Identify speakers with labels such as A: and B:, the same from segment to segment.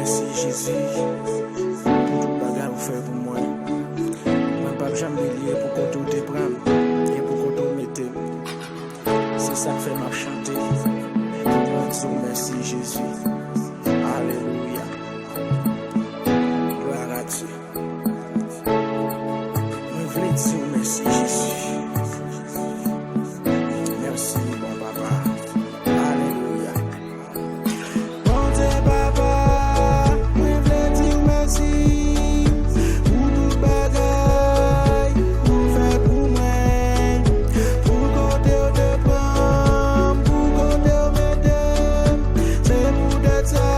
A: merci Jésus pour tout bagage vous fait pour moi. Moi pas jamais lié pour qu'on tout prendre et pour qu'on tout mette. C'est ça que fait m'a chanter. Moi dis merci Jésus. Alléluia. Gloire à Dieu. Moi voulais dire merci Jésus. Merci mon papa. Alléluia. Bon Dieu papa, moi voulais dire merci pour tout bagaille, pour faire pour moi, pour côté de prendre, pour côté de c'est pour d'être ça,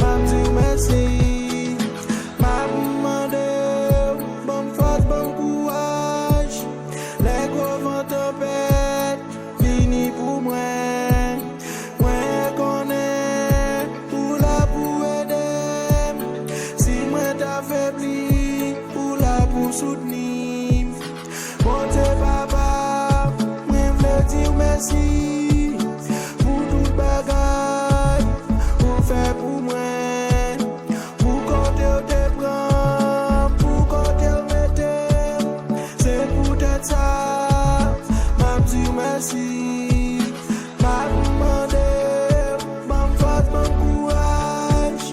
A: m'a dit merci, m'a demandé bonne force, bon courage, les gros vents tempêtes, fini pour moi. Moi connais tout là pour aider. Si moi t'affaiblis, pour là pour soutenir. Bon Dieu papa, moi voulais dire merci pour tout bagaille, pour faire pour moi, pour côté te prendre, pour côté mettre. C'est pour être ça, m'a dit merci. M'a demandé bonne force, bon courage.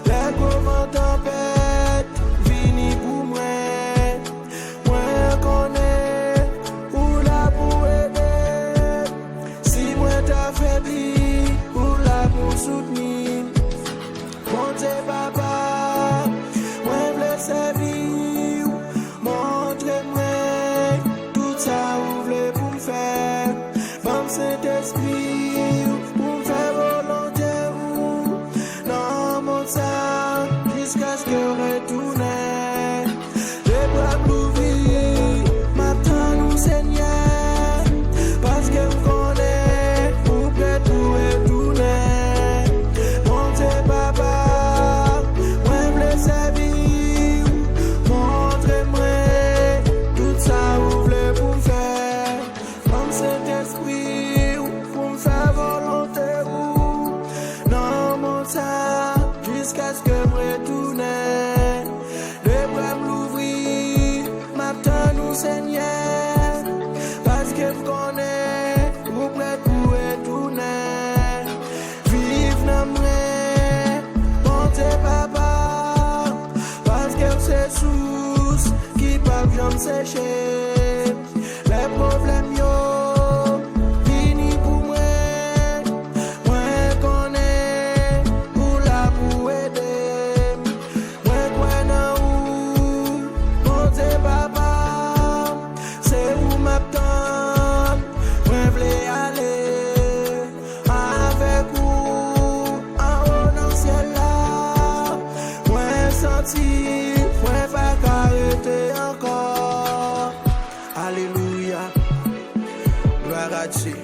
A: Les gros vents tempêtes, fini pour moi. Moi connais pour là pour aider. Si moi t'affaiblis, pour là pour soutenir. Bon Dieu papa, moi voulais servir. Montrez-moi tout ça vous voulez pour me faire. Bon Saint-Esprit, pour me faire volonté ou non mon sang, jusqu'à ce que retourne. Les bras m'ouvrir, m'attend nous Seigneur, parce que me connaît, pour prêt tout retourner. Mon Dieu papa, moi voulais servir, montrez-moi tout ça vous voulez pour me faire. Bon Saint-Esprit, pour me faire volonté ou non mon sang, jusqu'à ce que me retourne. Les bras m'ouvrir, m'attend nous Seigneur, parce que vous connaissez, vous prêt pour retourner. Vive dans moi, bon Dieu papa, parce que c'est source qui peuvent jamais sécher. Les problèmes yo, fini pour moi. Moi connais, pour là pour aider. Moi crois dans vous, bon Dieu papa, c'est où m'attend. Moi voulais aller avec vous, en haut dans le ciel là. Moi senti, moi pas arrêter encore. Alléluia, gloire à Dieu.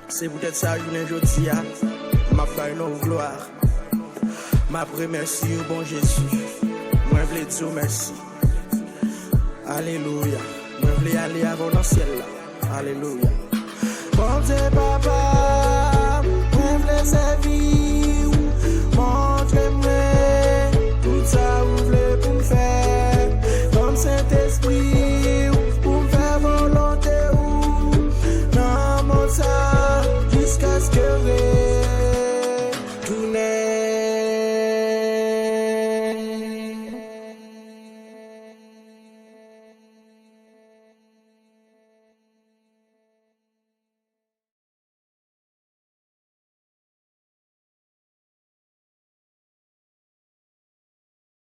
A: C'est peut-être ça que je dis, m'a fait une gloire. M'a remercié au bon Jésus. Moi voulais dire merci. Alléluia. Moi voulais aller avant dans le ciel là. Alléluia. Bon Dieu papa, moi voulais servir. Montrez-moi tout ça.